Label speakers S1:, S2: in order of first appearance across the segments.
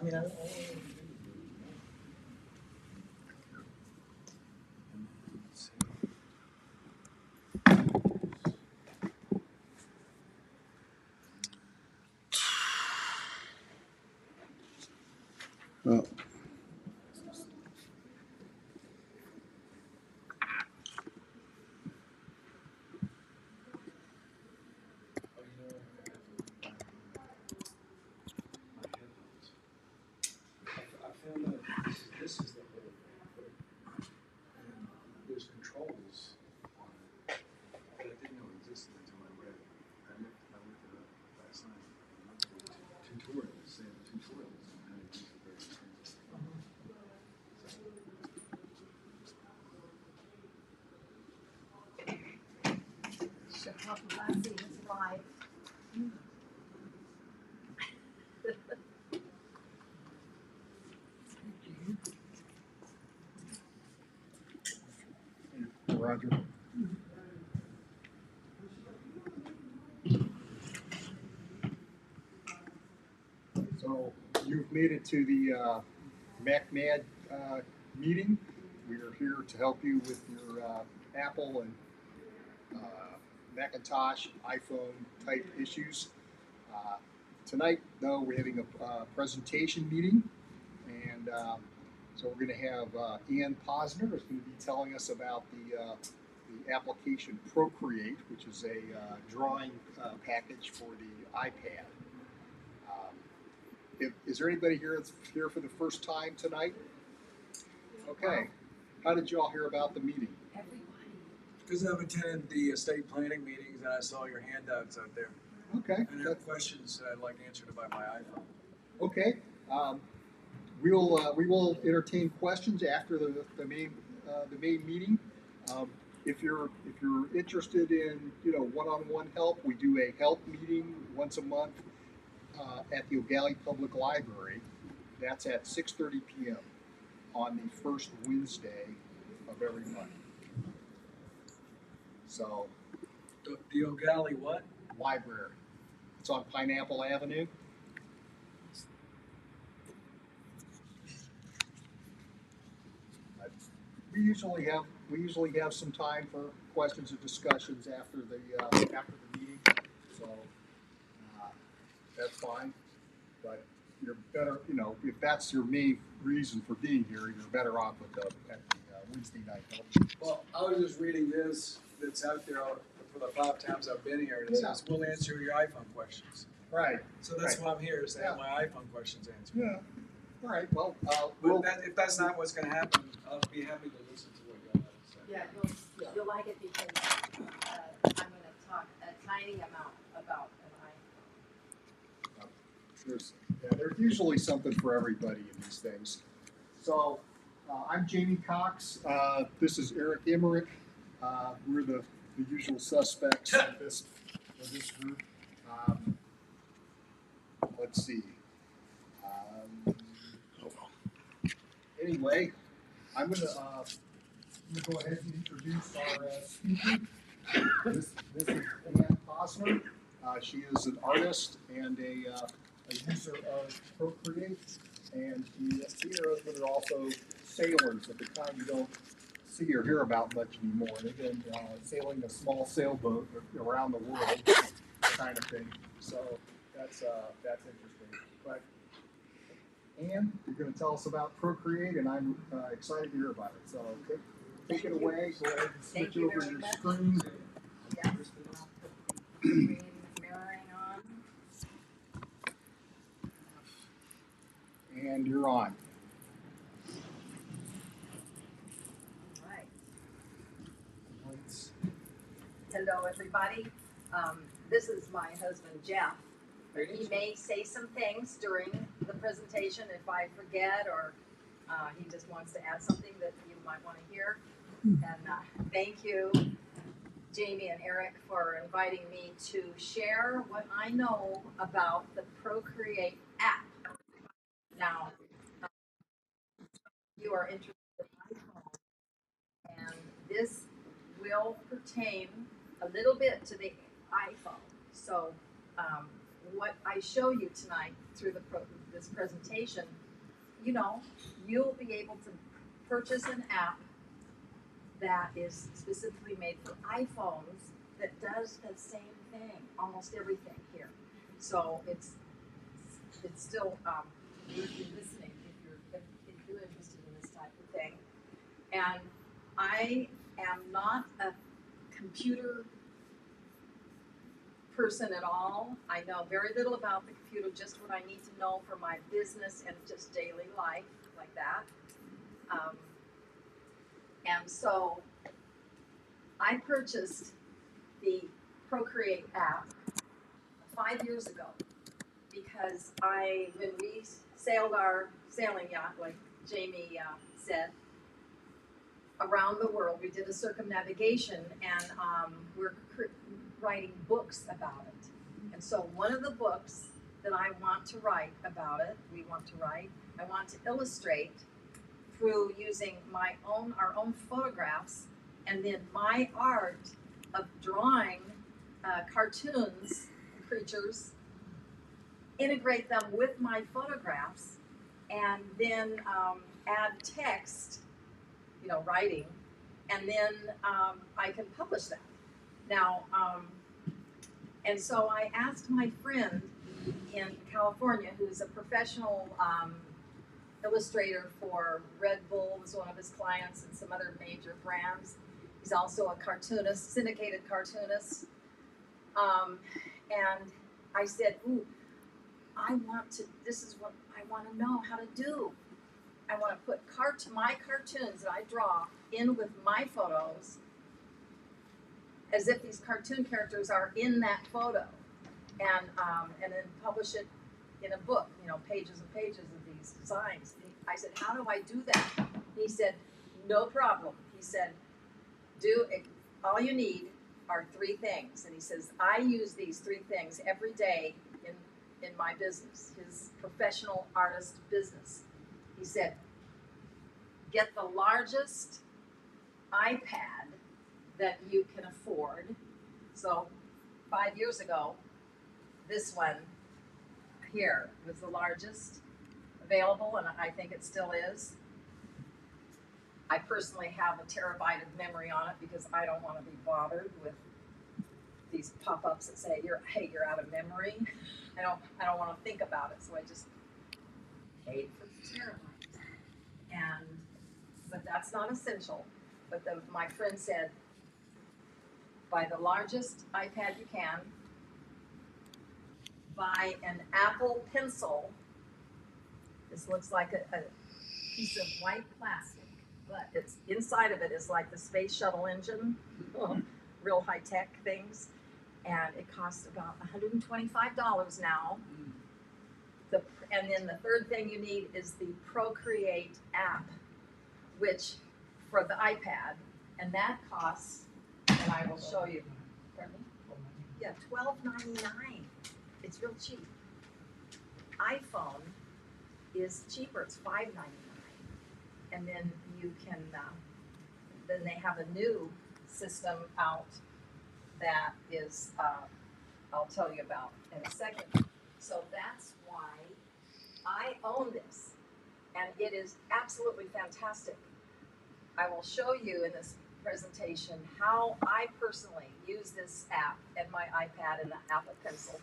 S1: I mean,
S2: well,
S1: I found out this is the whole thing. And there's controls on it that I didn't know existed until I read it. I looked it up last night. I looked at tutorials, saying tutorials on how to use the various things.
S3: So paparazzi is live.
S2: Roger. So you've made it to the MacMad meeting. We are here to help you with your Apple and Macintosh, iPhone type issues. Tonight, though, we're having a presentation meeting, and so we're going to have Ann Posner is going to be telling us about the application Procreate, which is a drawing package for the iPad. Is there anybody here that's here for the first time tonight? Okay. How did you all hear about the meeting?
S3: Everybody.
S1: Because I've attended the estate planning meetings and I saw your handouts out there.
S2: Okay.
S1: And I have questions that I'd like answered by my iPhone.
S2: Okay. We will entertain questions after the main meeting. If you're interested in one-on-one help, we do a help meeting once a month at the O'Galley Public Library. That's at 6:30 p.m. on the first Wednesday of every month. So
S1: The O'Galley what?
S2: Library. It's on Pineapple Avenue. We usually have some time for questions and discussions after the meeting, so that's fine. But you're better, if that's your main reason for being here, you're better off at the Wednesday night help.
S1: Well, I was just reading this that's out there for the 5 times I've been here, and it says, we'll answer your iPhone questions.
S2: Right.
S1: So that's
S2: right.
S1: why I'm here, is to have my iPhone questions answered.
S2: Yeah. All right. Well,
S1: If that's not what's going to happen, I'll be happy to listen to what you have to say.
S3: Yeah, you'll like it because I'm going to talk a tiny amount about an iPhone.
S2: There's usually something for everybody in these things. So I'm Jamie Cox. This is Eric Emmerich. We're the usual suspects of this group. Let's see. Anyway, I'm gonna go ahead and introduce our speaker. This is Ann Posner. She is an artist and a user of Procreate, and she and her husband are also sailors of the kind you don't see or hear about much anymore. They've been sailing a small sailboat around the world, kind of thing. So that's interesting. But Ann, you're going to tell us about Procreate, and I'm excited to hear about it. So take it away. Go ahead and switch over your screen.
S3: Yeah. Screen mirroring on.
S2: And you're on.
S3: All right. Hello, everybody. This is my husband, Jeff. He may say some things during the presentation if I forget or he just wants to add something that you might want to hear. And thank you, Jamie and Eric, for inviting me to share what I know about the Procreate app. Now, you are interested in iPhone, and this will pertain a little bit to the iPhone. So what I show you tonight through this presentation, you know, you'll be able to purchase an app that is specifically made for iPhones that does the same thing, almost everything here. So it's still worth listening if you're interested in this type of thing. And I am not a computer person at all. I know very little about the computer, just what I need to know for my business and just daily life, like that. And so I purchased the Procreate app 5 years ago because when we sailed our sailing yacht, like Jamie said, around the world, we did a circumnavigation, and we're writing books about it. And so one of the books that I want to write about it, I want to illustrate through using our own photographs, and then my art of drawing cartoons, creatures, integrate them with my photographs, and then add text, writing, and then I can publish that. Now, and so I asked my friend in California, who's a professional illustrator for Red Bull, was one of his clients, and some other major brands. He's also a cartoonist, syndicated cartoonist. And I said, ooh, this is what I want to know how to do. I want to put my cartoons that I draw in with my photos as if these cartoon characters are in that photo, and then publish it in a book, pages and pages of these designs. I said, how do I do that? He said, no problem. He said, all you need are 3 things. And he says, I use these 3 things every day in my business, his professional artist business. He said, get the largest iPad that you can afford. So 5 years ago, this one here was the largest available, and I think it still is. I personally have a terabyte of memory on it because I don't want to be bothered with these pop-ups that say, hey, you're out of memory. I don't want to think about it, so I just paid for the terabyte. But that's not essential. But my friend said, buy the largest iPad you can, buy an Apple Pencil. This looks like a piece of white plastic, but it's inside of it is like the space shuttle engine, real high-tech things, and it costs about $125 now. And then the third thing you need is the Procreate app, which for the iPad, and that costs, and I will show you. Pardon me? Yeah, $12.99. It's real cheap. iPhone is cheaper. It's $5.99, and then you can. Then they have a new system out that is. I'll tell you about in a second. So that's why I own this, and it is absolutely fantastic. I will show you in this presentation how I personally use this app and my iPad and the Apple Pencil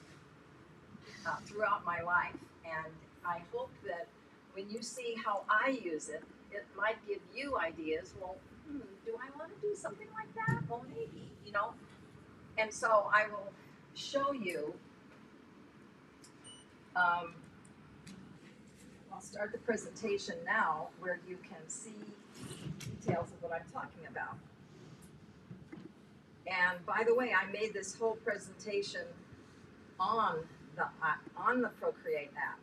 S3: throughout my life. And I hope that when you see how I use it, it might give you ideas. Well, do I want to do something like that? Well, maybe, And so I will show you. I'll start the presentation now where you can see details of what I'm talking about. And by the way, I made this whole presentation on the Procreate app.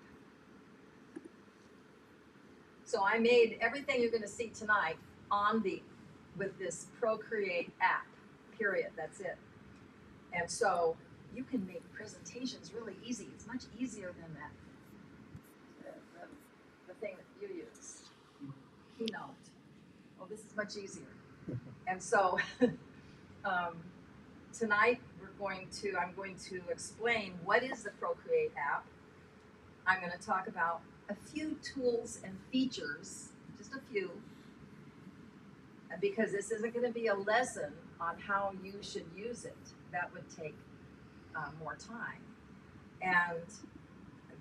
S3: So I made everything you're going to see tonight with this Procreate app, period. That's it. And so you can make presentations really easy. It's much easier than that. The thing that you use, Keynote. Well, this is much easier. And so tonight I'm going to explain what is the Procreate app. I'm going to talk about a few tools and features, just a few, because this isn't going to be a lesson on how you should use it. That would take more time. And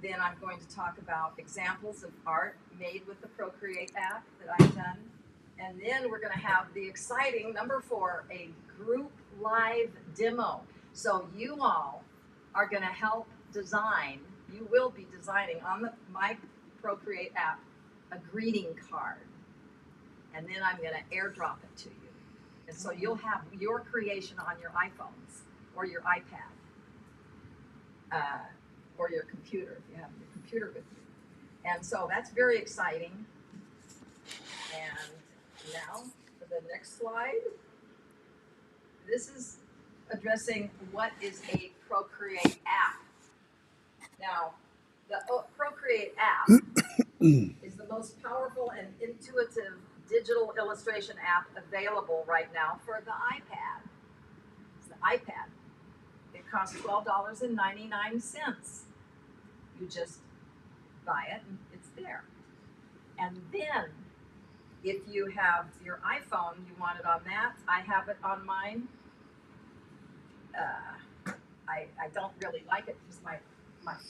S3: then I'm going to talk about examples of art made with the Procreate app that I've done. And then we're going to have the exciting number 4, a group live demo. So you all are going to help design, you will be designing on my Procreate app a greeting card. And then I'm going to airdrop it to you. And so you'll have your creation on your iPhones or your iPad or your computer if you have your computer with you. And so that's very exciting. And now for the next slide. This is addressing what is a Procreate app. Now, the Procreate app is the most powerful and intuitive digital illustration app available right now for the iPad. It's the iPad. It costs $12.99. You just buy it and it's there. And then, if you have your iPhone, you want it on that. I have it on mine. I don't really like it because my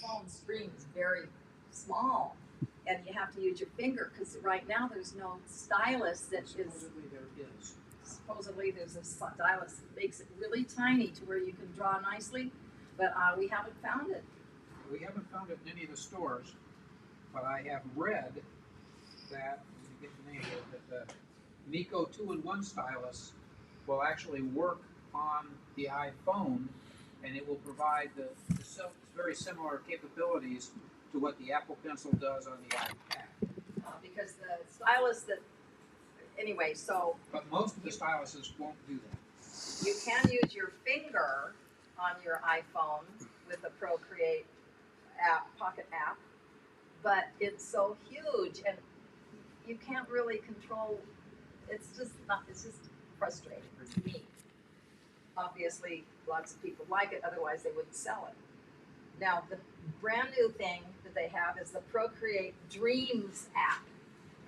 S3: phone screen is very small, and you have to use your finger because right now there's no stylus that is.
S4: Supposedly there is.
S3: Supposedly there's a stylus that makes it really tiny to where you can draw nicely, but we haven't found it.
S4: We haven't found it in any of the stores, but I have read that, let me get the name of it, that the Nico 2-in-1 stylus will actually work on the iPhone, and it will provide the very similar capabilities to what the Apple Pencil does on the iPad.
S3: Because the stylus that, anyway, so
S4: But most of the styluses won't do that.
S3: you can use your finger on your iPhone with the Procreate app, Pocket app, but it's so huge and you can't really control. It's just frustrating for me. Obviously, lots of people like it, otherwise they wouldn't sell it. Now, the brand new thing that they have is the Procreate Dreams app,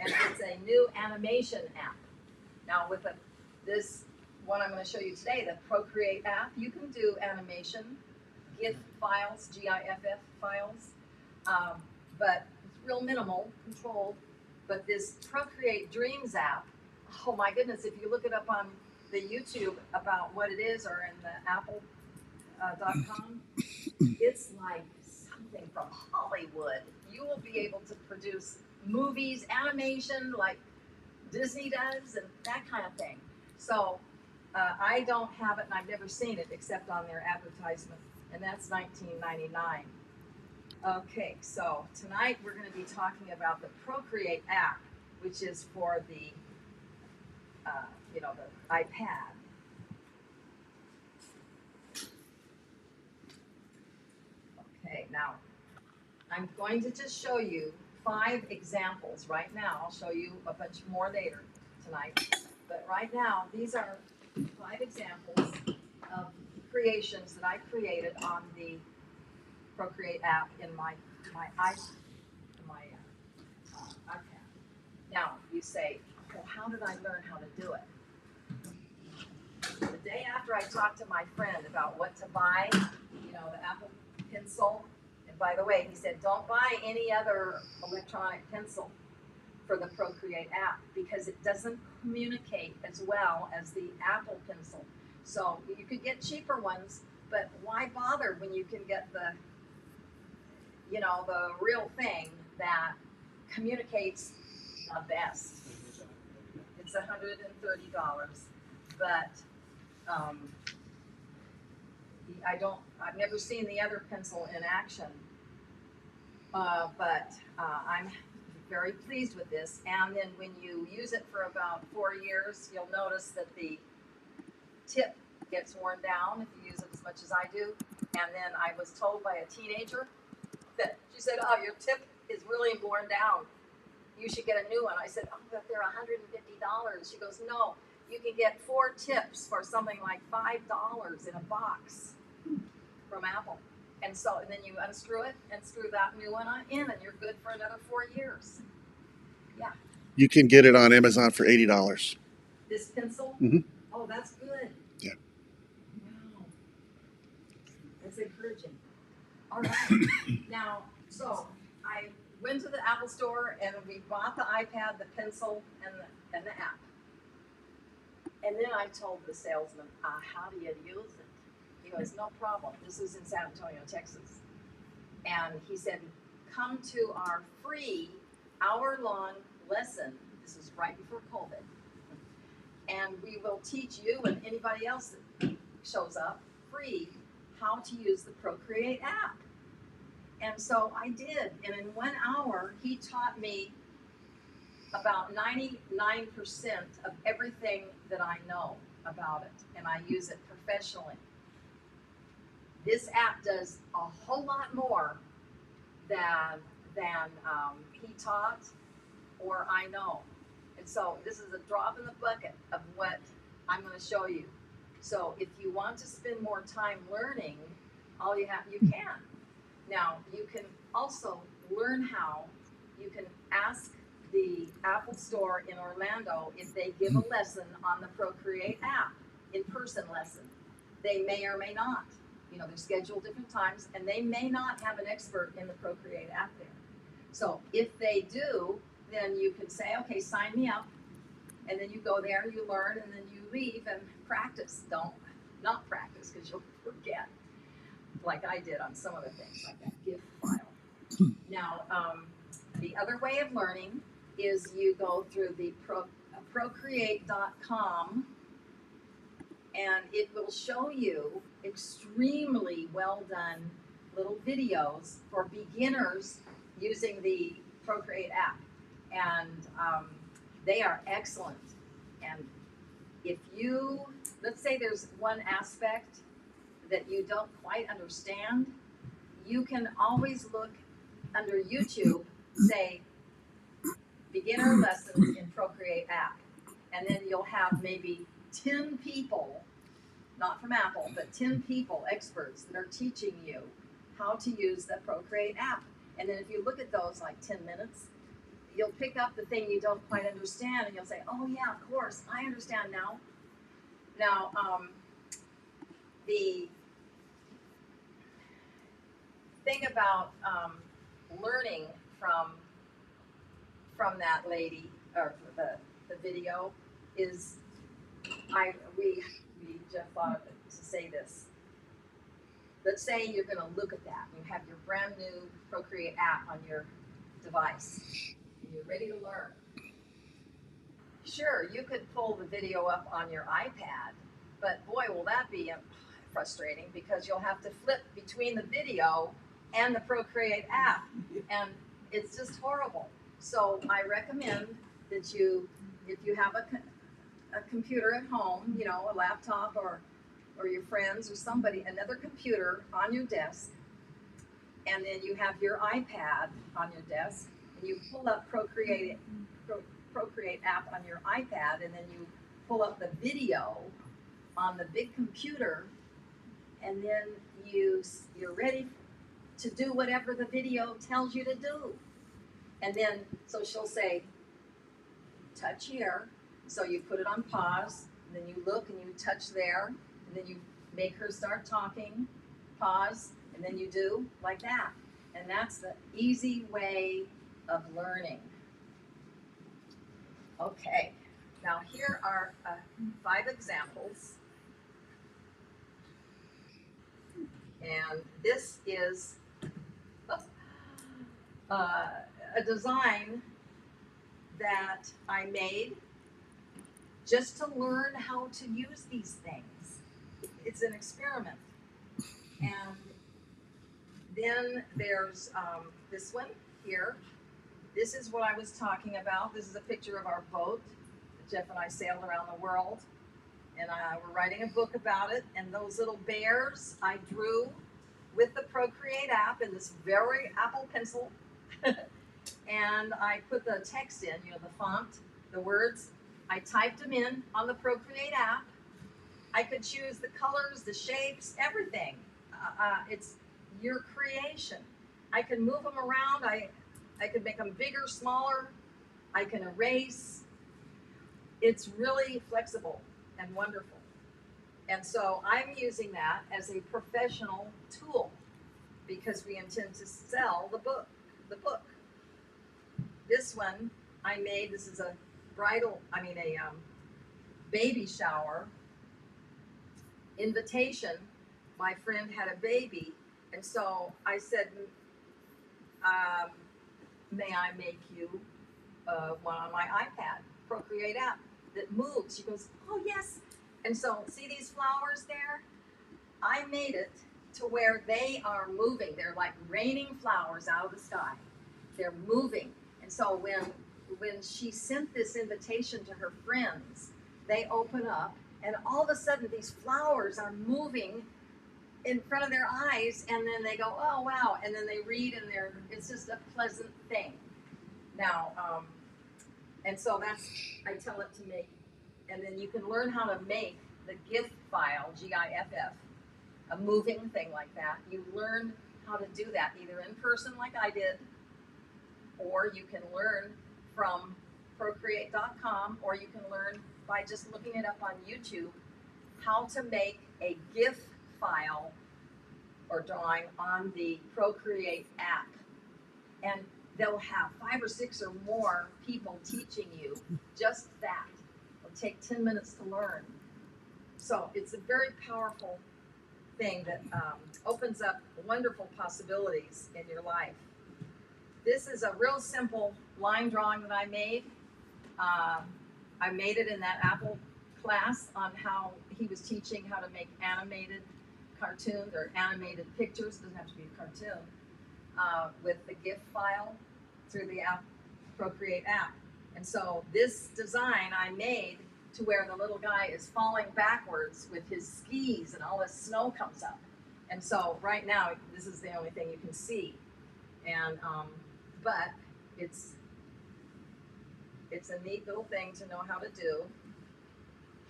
S3: and it's a new animation app. Now, with this one I'm going to show you today, the Procreate app, you can do animation, GIF files, GIF files, but it's real minimal, controlled. But this Procreate Dreams app, oh my goodness, if you look it up on the YouTube about what it is or in the apple.com, it's like something from Hollywood. You will be able to produce movies, animation like Disney does and that kind of thing. So I don't have it and I've never seen it except on their advertisement, and that's $19.99. Okay, so tonight we're going to be talking about the Procreate app, which is for the the iPad. Okay, now I'm going to just show you 5 examples right now. I'll show you a bunch more later tonight. But right now, these are 5 examples of creations that I created on the Procreate app in my iPad. Now, you say, well, how did I learn how to do it? The day after I talked to my friend about what to buy, the Apple Pencil, and by the way, he said, don't buy any other electronic pencil for the Procreate app because it doesn't communicate as well as the Apple Pencil. So you could get cheaper ones, but why bother when you can get the real thing that communicates the best? It's $130, but I've never seen the other pencil in action, but I'm very pleased with this. And then when you use it for about 4 years, you'll notice that the tip gets worn down if you use it as much as I do. And then I was told by a teenager that she said, oh, your tip is really worn down. You should get a new one. I said, oh, but they're $150. She goes, no, you can get 4 tips for something like $5 in a box from Apple. And then you unscrew it and screw that new one in, and you're good for another 4 years. Yeah.
S5: You can get it on Amazon for $80.
S3: This pencil?
S5: Mhm.
S3: Oh, that's good.
S5: Yeah.
S3: Wow. That's encouraging. All right. Now, so I went to the Apple store and we bought the iPad, the pencil, and the app. And then I told the salesman, how do you use it? He goes, no problem. This is in San Antonio, Texas. And he said, come to our free hour-long lesson. This is right before COVID. And we will teach you and anybody else that shows up free how to use the Procreate app. And so I did. And in 1 hour, he taught me about 99% of everything that I know about it. And I use it professionally. This app does a whole lot more than he taught or I know. And so this is a drop in the bucket of what I'm going to show you. So if you want to spend more time learning, you can. Now you can also learn how you can ask the Apple Store in Orlando if they give a lesson on the Procreate app, in-person lesson. They may or may not. You know, they're scheduled different times, and they may not have an expert in the Procreate app there. So if they do, then you can say, okay, sign me up, and then you go there, you learn, and then you leave and practice. Don't not practice because you'll forget, like I did on some of the things, like that GIF file. Now, the other way of learning is you go through the Procreate.com, and it will show you extremely well done little videos for beginners using the Procreate app. And they are excellent. And if let's say there's one aspect that you don't quite understand, you can always look under YouTube, say, beginner lessons in Procreate app. And then you'll have maybe 10 people, not from Apple, but 10 people, experts, that are teaching you how to use the Procreate app. And then if you look at those like 10 minutes, you'll pick up the thing you don't quite understand, and you'll say, oh yeah, of course, I understand now. Now, the thing about learning from that lady, or the video, is we just thought of it to say this. Let's say you're going to look at that. You have your brand new Procreate app on your device, and you're ready to learn. Sure, you could pull the video up on your iPad, but boy, will that be frustrating, because you'll have to flip between the video and the Procreate app, and it's just horrible. So I recommend that if you have a computer at home, you know, a laptop or your friends or somebody, another computer on your desk, and then you have your iPad on your desk, and you pull up Procreate app on your iPad, and then you pull up the video on the big computer, and then you're ready to do whatever the video tells you to do. And then, so she'll say, touch here. So you put it on pause, and then you look and you touch there, and then you make her start talking, pause, and then you do like that. And that's the easy way of learning. Okay, now here are 5 examples. And this is a design that I made just to learn how to use these things. It's an experiment. And then there's this one here. This is what I was talking about. This is a picture of our boat. Jeff and I sailed around the world, and we're writing a book about it. And those little bears I drew with the Procreate app in this very Apple pencil. And I put the text in, you know, the font, the words, I typed them in on the Procreate app. I could choose the colors, the shapes, everything. It's your creation. I can move them around. I could make them bigger, smaller. I can erase. It's really flexible and wonderful. And so I'm using that as a professional tool because we intend to sell the book. This one I made, this is a baby shower invitation. My friend had a baby, and so I said, may I make you one on my iPad, Procreate app that moves? She goes, oh yes. And so see these flowers there? I made it to where they are moving. They're like raining flowers out of the sky. They're moving. And so when she sent this invitation to her friends, they open up and all of a sudden these flowers are moving in front of their eyes, and then they go, oh wow, and then they read, and it's just a pleasant thing. Now, and so I tell it to make, and then you can learn how to make the GIF file, GIFF, a moving thing like that. You learn how to do that either in person like I did, or you can learn from Procreate.com, or you can learn by just looking it up on YouTube, how to make a GIF file or drawing on the Procreate app. And they'll have 5 or 6 or more people teaching you just that. It'll take 10 minutes to learn. So it's a very powerful thing that opens up wonderful possibilities in your life. This is a real simple line drawing that I made. I made it in that Apple class on how he was teaching how to make animated cartoons or animated pictures. It doesn't have to be a cartoon. With the GIF file through the Procreate app. And so this design I made to where the little guy is falling backwards with his skis and all this snow comes up. And so right now, this is the only thing you can see. And, but it's a neat little thing to know how to do.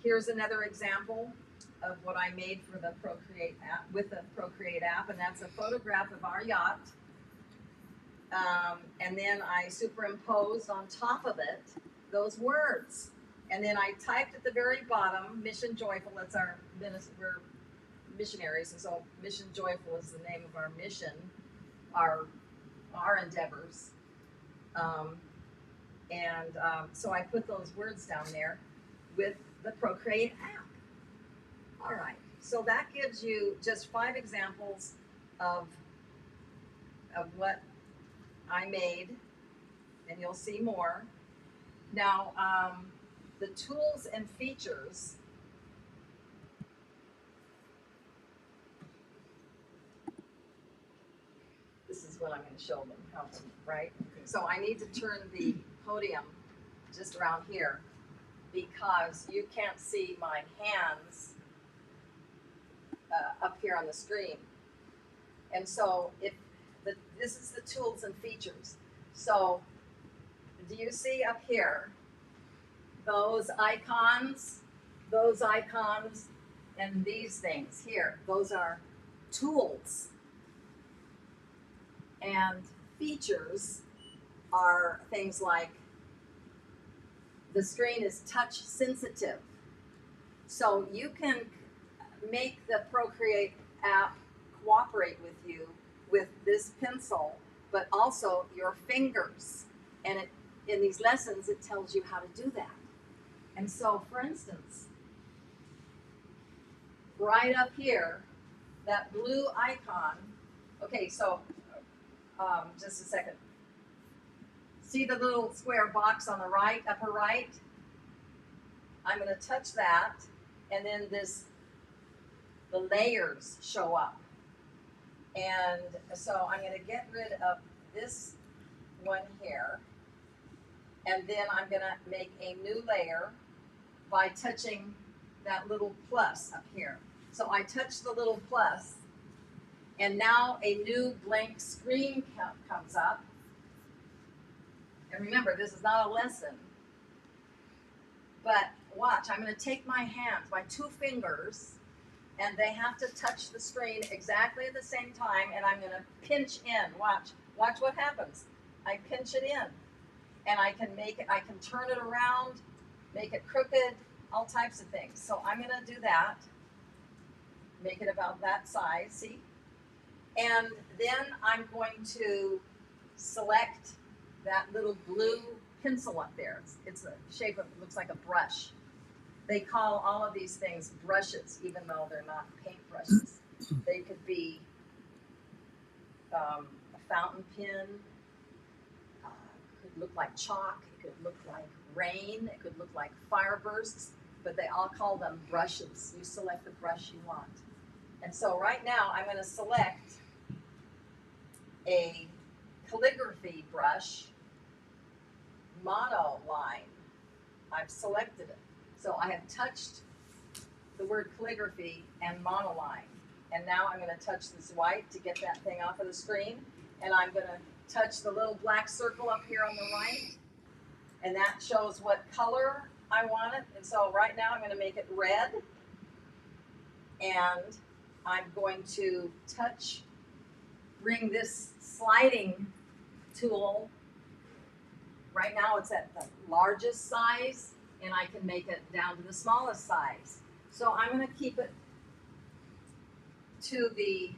S3: Here's another example of what I made for the Procreate app, with the Procreate app, and that's a photograph of our yacht. And then I superimposed on top of it those words. And then I typed at the very bottom, Mission Joyful. That's we're missionaries, and so Mission Joyful is the name of our mission, our endeavors. So I put those words down there with the Procreate app. All right, so that gives you just 5 examples of what I made, and you'll see more. Now, the tools and features. This is what I'm going to show them, right?
S2: Okay.
S3: So I need to turn the podium just around here because you can't see my hands up here on the screen. And so this is the tools and features. So do you see up here those icons, and these things here? Those are tools. And features are things like the screen is touch sensitive. So you can make the Procreate app cooperate with you with this pencil, but also your fingers. And in these lessons, it tells you how to do that. And so, for instance, right up here, that blue icon, okay, so just a second. See the little square box on the right, upper right? I'm going to touch that, and then the layers show up. And so I'm going to get rid of this one here, and then I'm going to make a new layer by touching that little plus up here. So I touch the little plus, and now a new blank screen comes up. And remember, this is not a lesson. But watch, I'm gonna take my hands, my two fingers, and they have to touch the screen exactly at the same time, and I'm gonna pinch in. Watch what happens. I pinch it in, and I can turn it around, make it crooked, all types of things. So I'm gonna do that, make it about that size, see? And then I'm going to select that little blue pencil up there. It's a shape of, it looks like a brush. They call all of these things brushes, even though they're not paint brushes. They could be a fountain pen, could look like chalk, it could look like rain, it could look like fire bursts, but they all call them brushes. You select the brush you want. And so right now I'm going to select a calligraphy brush, monoline. I've selected it. So I have touched the word calligraphy and monoline. And now I'm going to touch this white to get that thing off of the screen. And I'm going to touch the little black circle up here on the right. And that shows what color I want it. And so right now I'm going to make it red. And I'm going to bring this sliding tool. Right now it's at the largest size, and I can make it down to the smallest size. So I'm going to keep it to the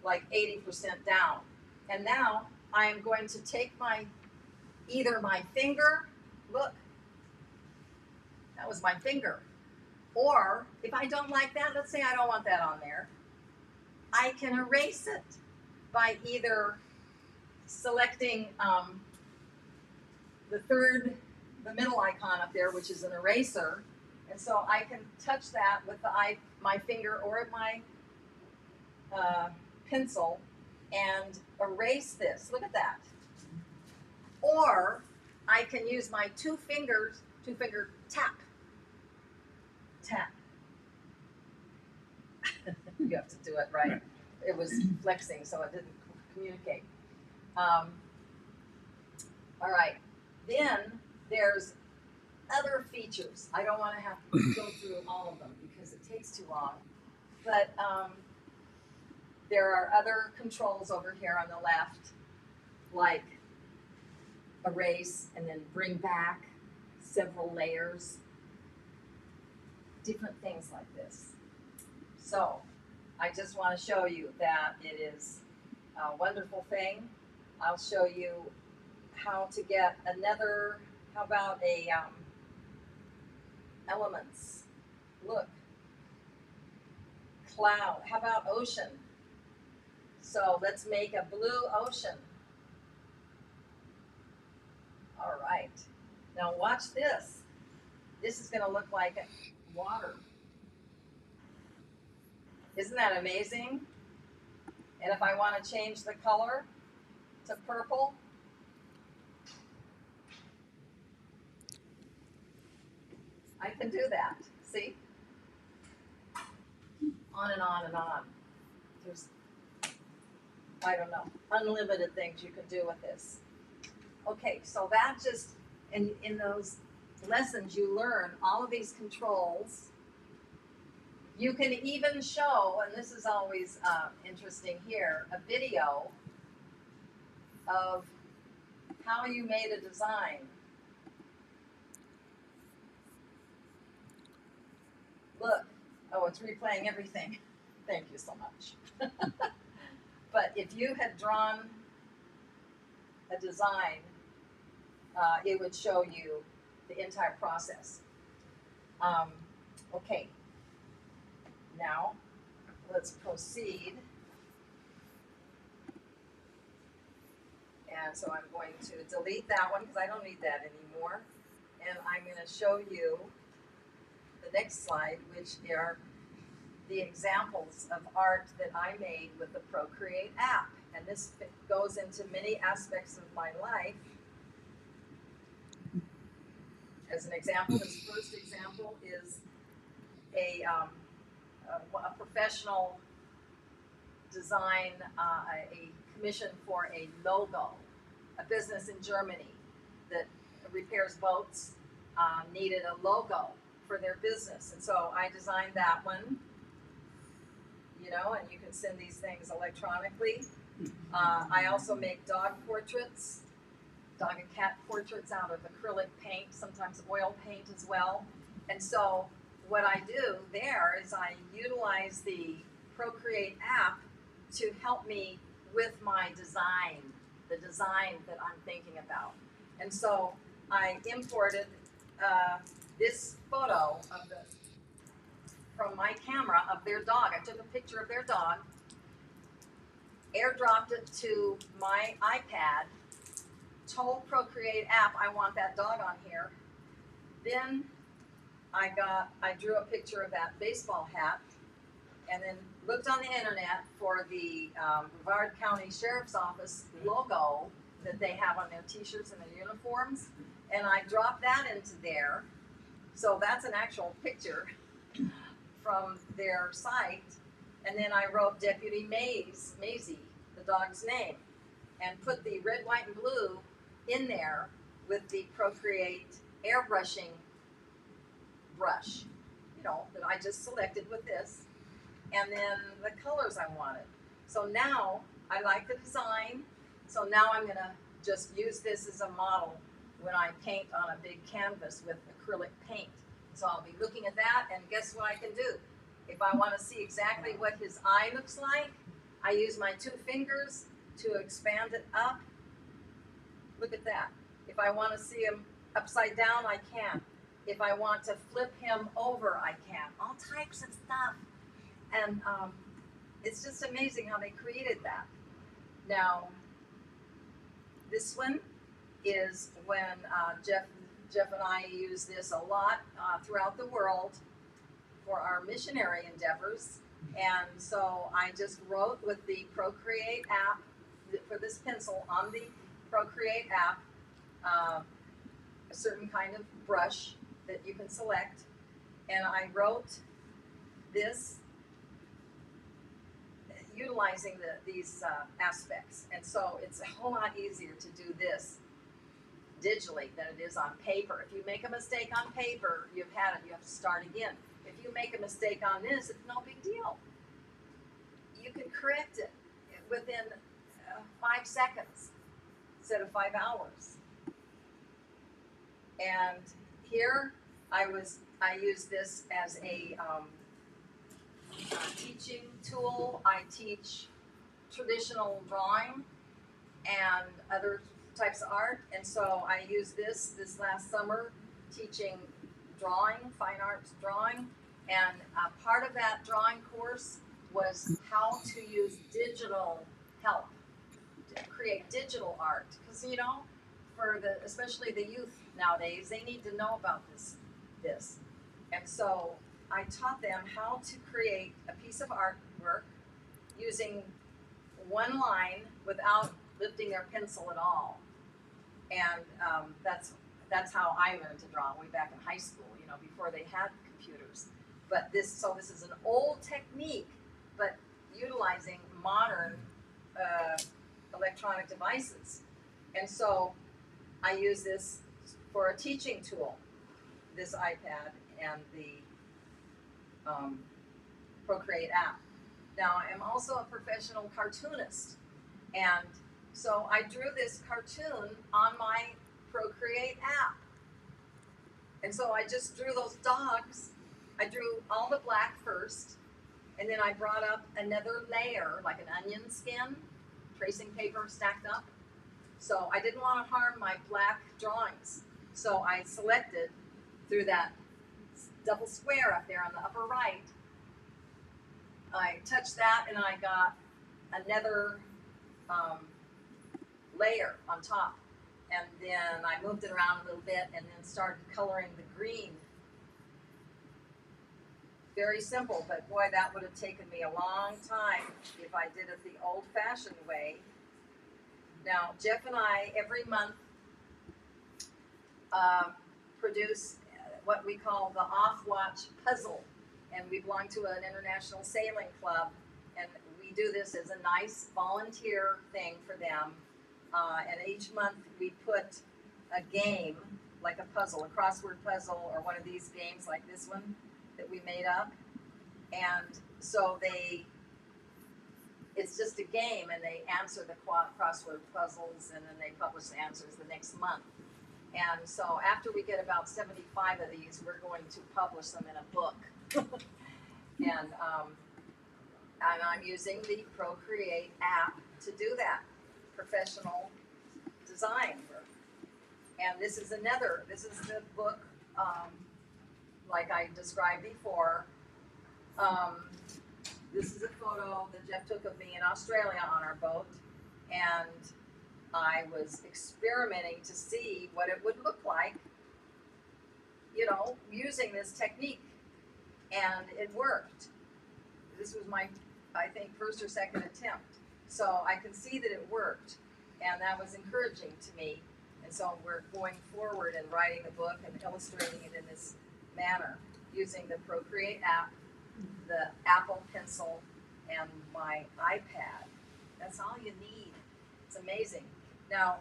S3: like 80% down. And now I am going to take either my finger, look, that was my finger. Or if I don't like that, let's say I don't want that on there, I can erase it by either selecting the middle icon up there, which is an eraser. And so I can touch that with my finger or my pencil and erase this. Look at that. Or I can use my two finger tap. You have to do it right. It was flexing, so it didn't communicate. All right. Then there's other features. I don't want to have to go through all of them because it takes too long. But there are other controls over here on the left, like erase and then bring back several layers, different things like this. So I just want to show you that it is a wonderful thing. I'll show you how to get another, how about elements? Look, cloud, how about ocean? So let's make a blue ocean. All right, now watch this. This is gonna look like water. Isn't that amazing? And if I want to change the color to purple, I can do that. See? On and on and on. There's, I don't know, unlimited things you can do with this. Okay, so that just, in those lessons you learn all of these controls. You can even show, and this is always interesting here, a video of how you made a design. Look, oh, it's replaying everything. Thank you so much. But if you had drawn a design, it would show you the entire process. Okay, now let's proceed. And so I'm going to delete that one because I don't need that anymore. And I'm going to show you the next slide, which are the examples of art that I made with the Procreate app. And this goes into many aspects of my life. As an example, this first example is a professional design, a commission for a logo, a business in Germany that repairs boats, needed a logo for their business. And so I designed that one, you know, and you can send these things electronically. I also make dog portraits, dog and cat portraits out of acrylic paint, sometimes oil paint as well. And so what I do there is I utilize the Procreate app to help me with my design, the design that I'm thinking about. And so I imported this photo of from my camera of their dog. I took a picture of their dog, airdropped it to my iPad, told Procreate app I want that dog on here. Then I drew a picture of that baseball hat, and then looked on the internet for the Brevard County Sheriff's Office logo that they have on their t-shirts and their uniforms, and I dropped that into there. So that's an actual picture from their site. And then I wrote Deputy Maisie, the dog's name, and put the red, white, and blue in there with the Procreate airbrushing brush, you know, that I just selected with this, and then the colors I wanted. So now I like the design, so now I'm gonna just use this as a model when I paint on a big canvas with acrylic paint. So I'll be looking at that, and guess what I can do? If I want to see exactly what his eye looks like, I use my 2 fingers to expand it up. Look at that. If I want to see him upside down, I can. If I want to flip him over, I can. All types of stuff. And it's just amazing how they created that. Now, this one is when Jeff and I use this a lot throughout the world for our missionary endeavors. And so I just wrote with the Procreate app for this pencil on the Procreate app a certain kind of brush that you can select. And I wrote this utilizing these aspects. And so it's a whole lot easier to do this digitally than it is on paper. If you make a mistake on paper, you've had it, you have to start again. If you make a mistake on this, it's no big deal. You can correct it within 5 seconds instead of 5 hours. And here I use this as a teaching tool. I teach traditional drawing and other types of art, and so I used this last summer teaching drawing, fine arts drawing, and part of that drawing course was how to use digital help to create digital art, because you know, for especially the youth nowadays, they need to know about this, and so I taught them how to create a piece of artwork using one line without lifting their pencil at all. And that's how I learned to draw way back in high school, you know, before they had computers. But this is an old technique, but utilizing modern electronic devices. And so I use this for a teaching tool, this iPad and the Procreate app. Now, I'm also a professional cartoonist, and so I drew this cartoon on my Procreate app. And so I just drew those dogs. I drew all the black first, and then I brought up another layer, like an onion skin, tracing paper stacked up. So I didn't want to harm my black drawings. So I selected through that double square up there on the upper right. I touched that, and I got another layer on top, and then I moved it around a little bit and then started coloring the green. Very simple, but boy, that would have taken me a long time if I did it the old-fashioned way. Now, Jeff and I, every month, produce what we call the Off-Watch Puzzle, and we belong to an international sailing club, and we do this as a nice volunteer thing for them. And each month we put a game like a puzzle, a crossword puzzle, or one of these games like this one that we made up. And so it's just a game, and they answer the crossword puzzles, and then they publish the answers the next month. And so after we get about 75 of these, we're going to publish them in a book. and I'm using the Procreate app to do that, professional design work. And this is the book, like I described before. This is a photo that Jeff took of me in Australia on our boat, and I was experimenting to see what it would look like, using this technique, and it worked. This was my, I think, first or second attempt, so I can see that it worked, and that was encouraging to me. And so we're going forward and writing the book and illustrating it in this manner, using the Procreate app, the Apple Pencil, and my iPad. That's all you need. It's amazing. Now,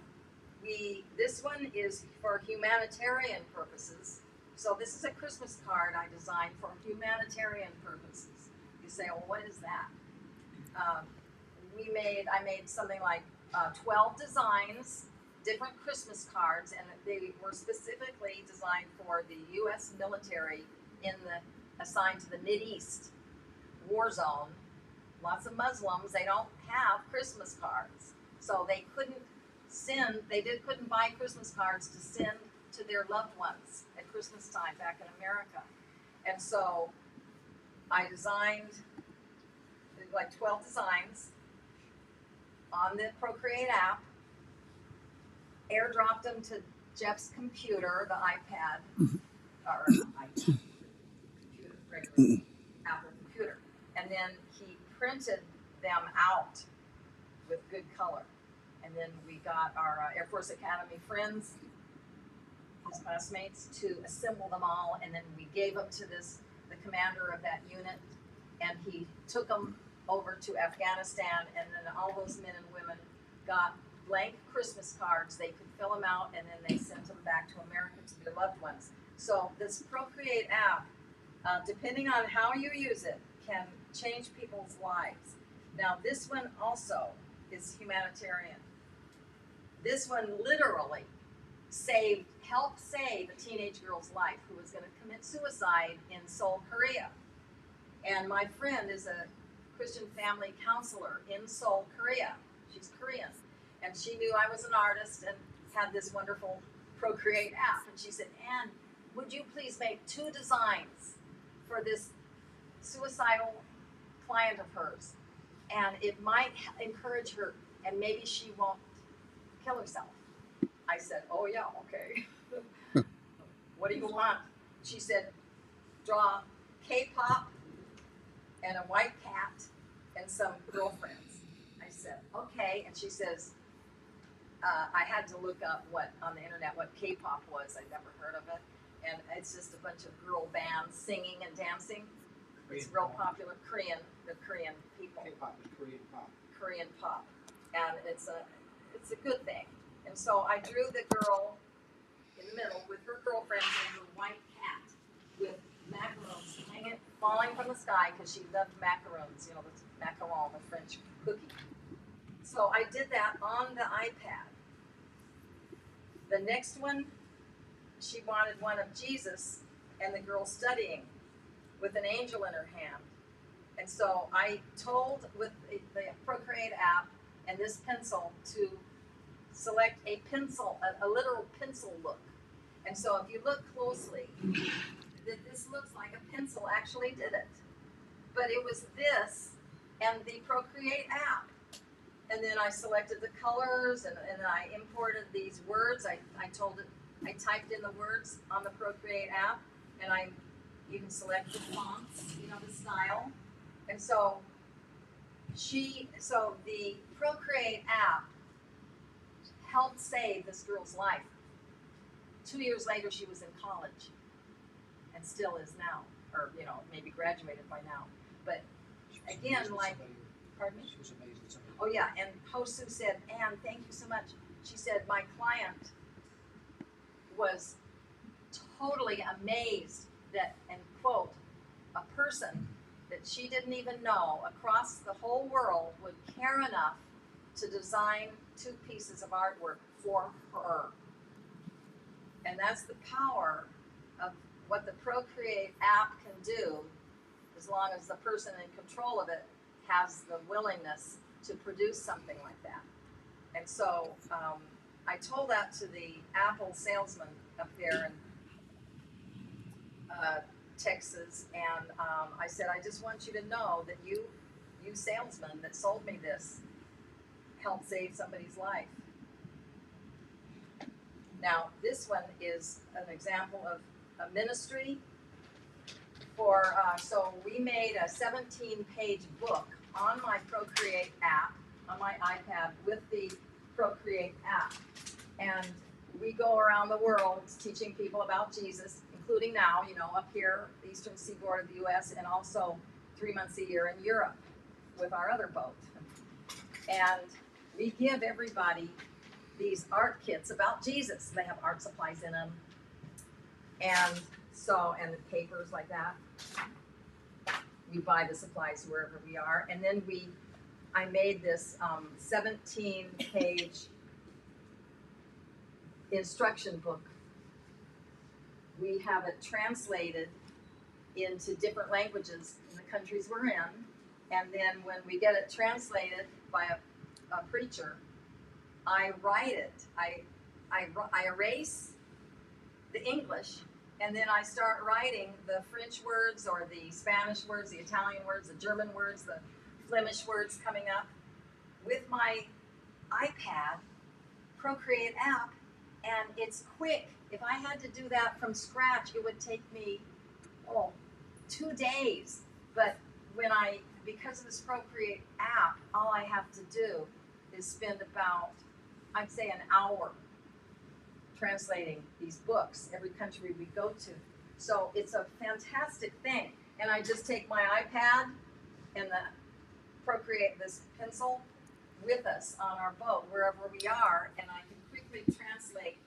S3: this one is for humanitarian purposes. So this is a Christmas card I designed for humanitarian purposes. You say, well, what is that? I made something like 12 designs, different Christmas cards, and they were specifically designed for the U.S. military assigned to the Mideast war zone. Lots of Muslims, they don't have Christmas cards, so they couldn't buy Christmas cards to send to their loved ones at Christmas time back in America. And so I designed like 12 designs on the Procreate app, airdropped them to Jeff's computer, the iPad, or iPad, computer, regular Apple computer. And then he printed them out with good color. And then we got our Air Force Academy friends, his classmates, to assemble them all. And then we gave them to the commander of that unit, and he took them over to Afghanistan. And then all those men and women got blank Christmas cards. They could fill them out, and then they sent them back to America to their loved ones. So this Procreate app, depending on how you use it, can change people's lives. Now, this one also is humanitarian. This one literally helped save a teenage girl's life who was going to commit suicide in Seoul, Korea. And my friend is a Christian family counselor in Seoul, Korea. She's Korean. And she knew I was an artist and had this wonderful Procreate app. And she said, Ann, would you please make 2 designs for this suicidal client of hers? And it might encourage her, and maybe she won't kill herself. I said, oh yeah, okay. What do you want? She said, draw K-pop and a white cat and some girlfriends. I said, okay. And she says, I had to look up on the internet what K-pop was. I'd never heard of it. And it's just a bunch of girl bands singing and dancing. It's real popular. The Korean people.
S4: K-pop is Korean pop.
S3: Korean pop. And it's a good thing. And so I drew the girl in the middle with her girlfriends and her white cat with macarons falling from the sky, because she loved macarons, the macaron, the French cookie. So I did that on the iPad. The next one, she wanted one of Jesus and the girl studying with an angel in her hand. And so I told with the Procreate app and this pencil to select a pencil, a literal pencil look. And so if you look closely, this looks like a pencil actually did it. But it was this and the Procreate app. And then I selected the colors, and I imported these words. I typed in the words on the Procreate app, and you can select the fonts, the style. And so the Procreate app helped save this girl's life. 2 years later, she was in college, and still is now, or maybe graduated by now. But again, pardon me?
S4: She was amazing.
S3: Oh yeah, and Hosu said, Ann, thank you so much. She said, my client was totally amazed that, and quote, a person that she didn't even know across the whole world would care enough to design 2 pieces of artwork for her. And that's the power of what the Procreate app can do, as long as the person in control of it has the willingness to produce something like that. And so I told that to the Apple salesman up there in Texas, and I said, I just want you to know that you salesman that sold me this helped save somebody's life. Now, this one is an example of a ministry for, so we made a 17-page book on my Procreate app, on my iPad with the Procreate app. And we go around the world teaching people about Jesus, including now, up here, the eastern seaboard of the US, and also 3 months a year in Europe with our other boat. And we give everybody these art kits about Jesus. They have art supplies in them. And so, and the papers like that. We buy the supplies wherever we are. And then I made this 17-page instruction book. We have it translated into different languages in the countries we're in. And then when we get it translated by a preacher, I write it. I erase the English, and then I start writing the French words or the Spanish words, the Italian words, the German words, the Flemish words coming up with my iPad Procreate app, and it's quick. If I had to do that from scratch, it would take me 2 days. But because of this Procreate app, all I have to do is spend about, I'd say, an hour translating these books every country we go to. So it's a fantastic thing. And I just take my iPad and the Procreate, this pencil, with us on our boat wherever we are, and I can quickly translate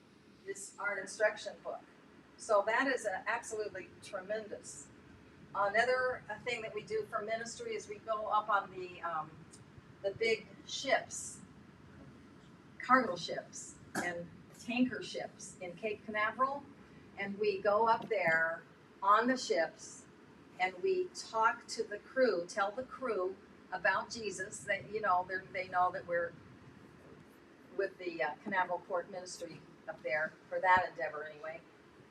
S3: this art instruction book. So that is absolutely tremendous. Another thing that we do for ministry is we go up on the big ships, cargo ships and tanker ships in Cape Canaveral, and we go up there on the ships and we talk to the crew, tell the crew about Jesus. That they know that we're with the Canaveral Port Ministry up there for that endeavor anyway.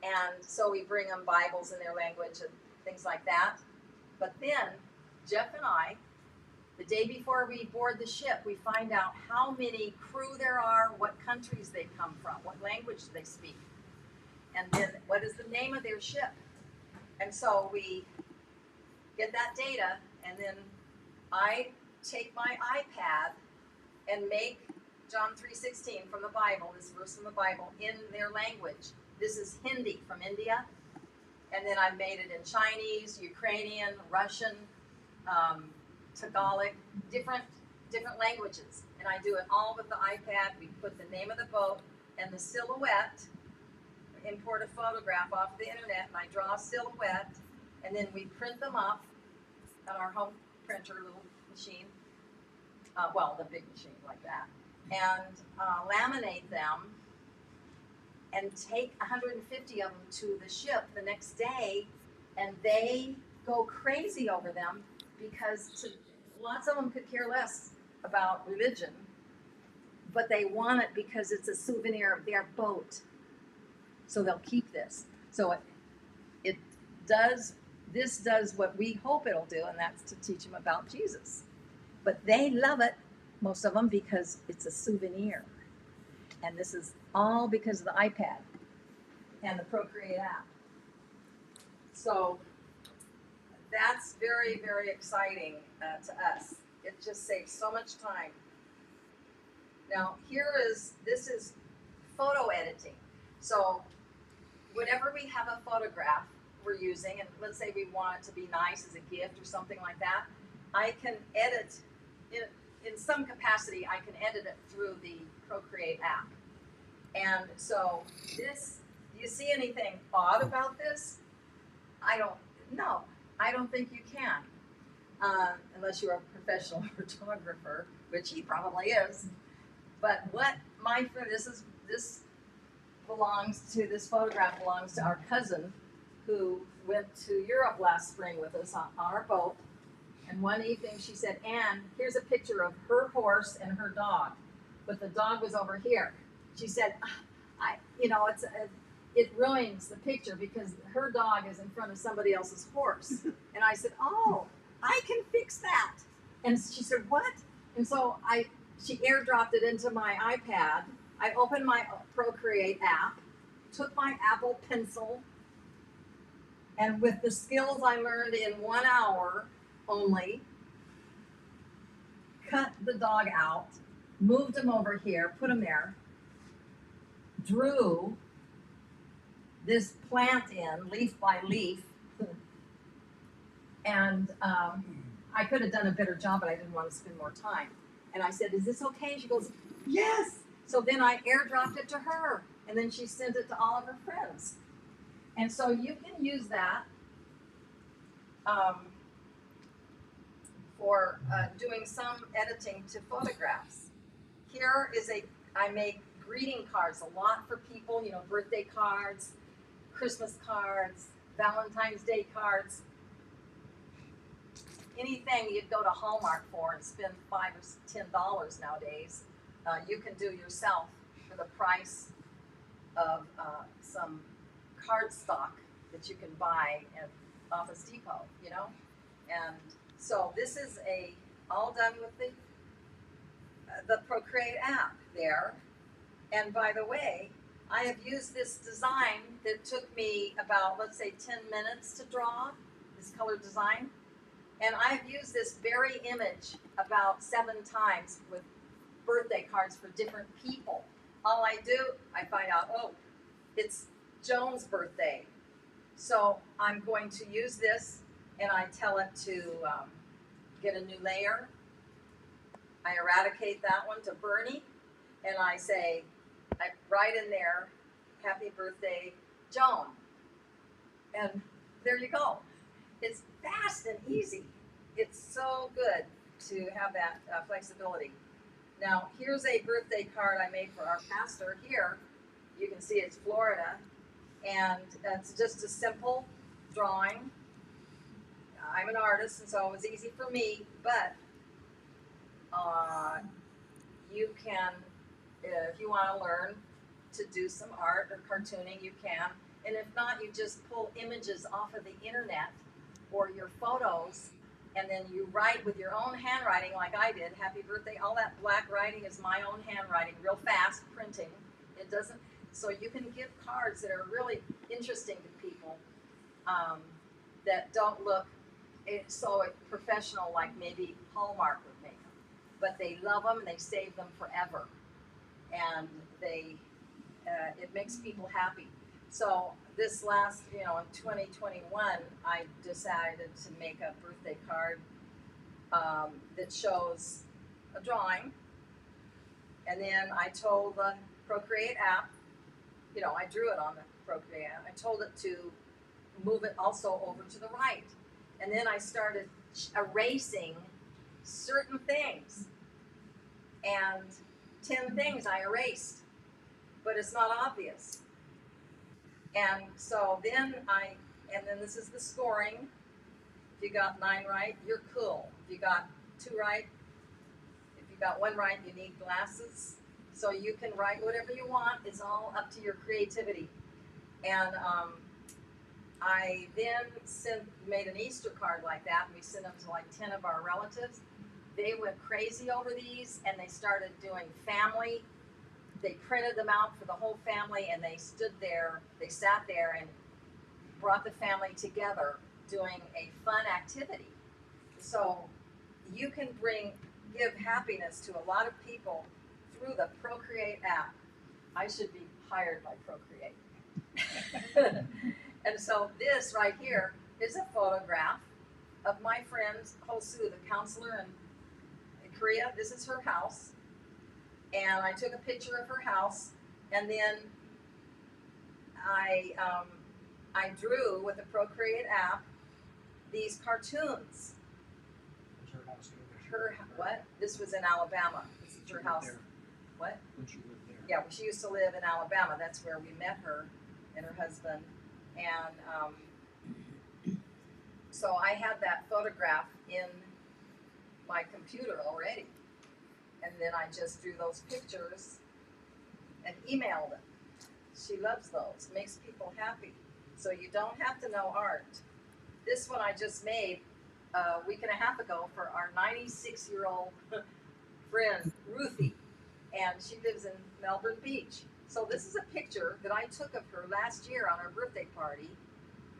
S3: And so we bring them Bibles in their language and things like that. But then Jeff and I, the day before we board the ship, we find out how many crew there are, what countries they come from, what language they speak, and then what is the name of their ship. And so we get that data, and then I take my iPad and make John 3:16 from the Bible, this verse from the Bible, in their language. This is Hindi from India, and then I made it in Chinese, Ukrainian, Russian, Tagalog, different languages. And I do it all with the iPad. We put the name of the boat and the silhouette, import a photograph off the internet, and I draw a silhouette, and then we print them up on our home printer little machine, the big machine like that, and laminate them and take 150 of them to the ship the next day, and they go crazy over them because lots of them could care less about religion, but they want it because it's a souvenir of their boat. So they'll keep this. So this does what we hope it'll do, and that's to teach them about Jesus. But they love it, most of them, because it's a souvenir. And this is all because of the iPad and the Procreate app. So that's very, very exciting to us. It just saves so much time. Now this is photo editing. So whenever we have a photograph we're using, and let's say we want it to be nice as a gift or something like that, I can edit in some capacity. I can edit it through the Procreate app. And so you see anything odd about this? I don't think you can, unless you're a professional photographer, which he probably is. But what my friend, this this photograph belongs to our cousin who went to Europe last spring with us on our boat. And one evening she said, Anne, here's a picture of her horse and her dog, but the dog was over here. She said, it ruins the picture because her dog is in front of somebody else's horse. And I said, oh, I can fix that. And she said, what? And so she airdropped it into my iPad. I opened my Procreate app, took my Apple Pencil, and with the skills I learned in 1 hour only, cut the dog out, moved him over here, put him there, drew this plant in leaf by leaf, and I could have done a better job, but I didn't want to spend more time. And I said, is this okay? She goes, yes. So then I airdropped it to her, and then she sent it to all of her friends. And so you can use that for doing some editing to photographs. Here is I make greeting cards a lot for people, birthday cards, Christmas cards, Valentine's Day cards, anything you'd go to Hallmark for and spend $5 or $10 nowadays, you can do yourself for the price of some cardstock that you can buy at Office Depot, And so this is all done with the Procreate app there. And by the way, I have used this design that took me about, let's say, 10 minutes to draw, this color design. And I've used this very image about 7 times with birthday cards for different people. All I do, I find out, oh, it's Joan's birthday. So I'm going to use this, and I tell it to get a new layer. I eradicate that one to Bernie, and I write in there, happy birthday, Joan. And there you go. It's fast and easy. It's so good to have that flexibility. Now, here's a birthday card I made for our pastor here. You can see it's Florida, and it's just a simple drawing. I'm an artist, and so it was easy for me, but you can, if you want to learn to do some art or cartooning, you can. And if not, you just pull images off of the internet or your photos, and then you write with your own handwriting like I did, happy birthday. All that black writing is my own handwriting, real fast printing. It doesn't, so you can give cards that are really interesting to people that don't look so professional like maybe Hallmark would make them. But they love them and they save them forever. And it makes people happy. So this last, in 2021, I decided to make a birthday card that shows a drawing. And then I told the Procreate app, I drew it on the Procreate app. I told it to move it also over to the right. And then I started erasing certain things. And 10 things I erased, but it's not obvious. And so then this is the scoring. If you got 9 right, you're cool. If you got 2 right, if you got 1 right, you need glasses. So you can write whatever you want. It's all up to your creativity. And I then made an Easter card like that, and we sent them to like 10 of our relatives. They went crazy over these, and they started doing family. They printed them out for the whole family, and they sat there and brought the family together doing a fun activity. So you can give happiness to a lot of people through the Procreate app. I should be hired by Procreate. And so this right here is a photograph of my friend Hosu, the counselor in Korea. This is her house. And I took a picture of her house, and then I drew with the Procreate app these cartoons.
S4: Was her house here?
S3: Her, what? This was in Alabama. This is her house. What?
S4: When she lived there.
S3: Yeah, well, she used to live in Alabama. That's where we met her and her husband. And so I had that photograph in my computer already. And then I just drew those pictures and emailed them. She loves those, makes people happy. So you don't have to know art. This one I just made a week and a half ago for our 96-year-old friend, Ruthie. And she lives in Melbourne Beach. So this is a picture that I took of her last year on her birthday party.